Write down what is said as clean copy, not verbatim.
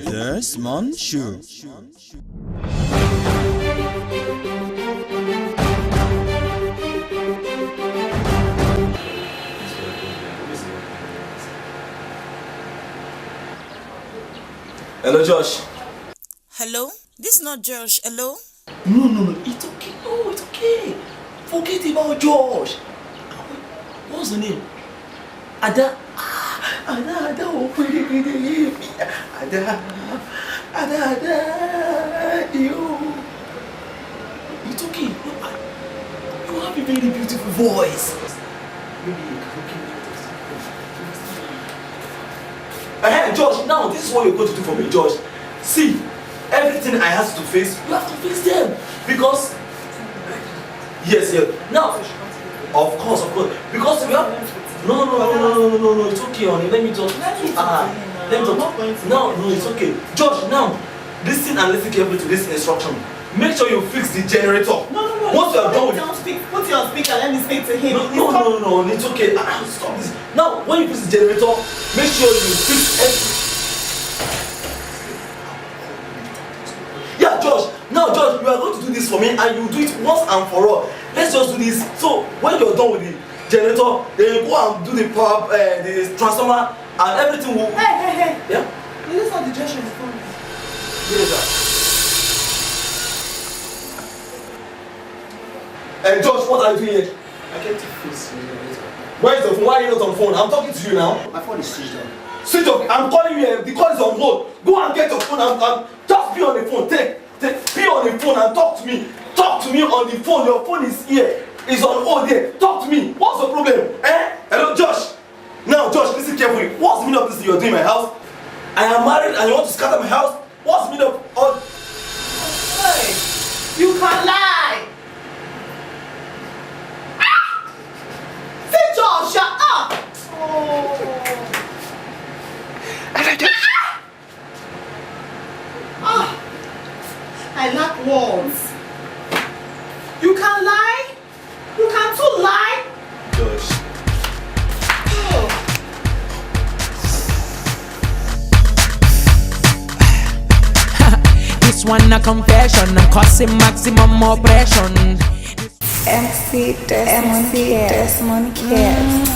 Desmond Show. Hello, Josh. Hello? This is not Josh. Hello? No, it's okay. No, it's okay. Forget about Josh. What's the name? Ada. Ada. Oh, Ada. You. It's okay. No, you have a very beautiful voice. Maybe you can look at this. Josh, now this is what you're going to do for me, Josh. See, everything I have to face, you have to fix them. Because, yes. Now, of course. Because we have. No, it's okay, honey. Let me just. No, it's okay. Josh, now, listen and listen carefully to this instruction. Make sure you fix the generator. No. Once you are done with it. Put your speaker, let me speak to him. No, it's okay. Stop this. Now, when you fix the generator, make sure you fix everything. Yeah, Josh. Now, Josh, you are going to do this for me and you do it once and for all. Let's just do this. So, when you're done with the generator, then you go and do the power, the transformer, and everything will. Hey. Yeah? Is this not the Josh on the phone? Yes, Josh, what are you doing here? I came to fix the generator. Where is the phone? Why are you not on the phone? I'm talking to you now. My phone is switched on. Switch off. I'm calling you here. The call is on hold. Go and get your phone and just be on the phone. Be on the phone and talk to me. Talk to me on the phone. Your phone is here. It's on hold there. Talk to me. What's the problem? Hello, Josh. Now, Josh, listen carefully. What's the meaning of this you're doing in my house? I am married and you want to scatter my house? What's the meaning of all? Hey, you can lie. Say Josh, shut up. I lack words. You can lie? You can too lie? Josh. This one a confession, I'm causing maximum oppression. MC Desmond cares.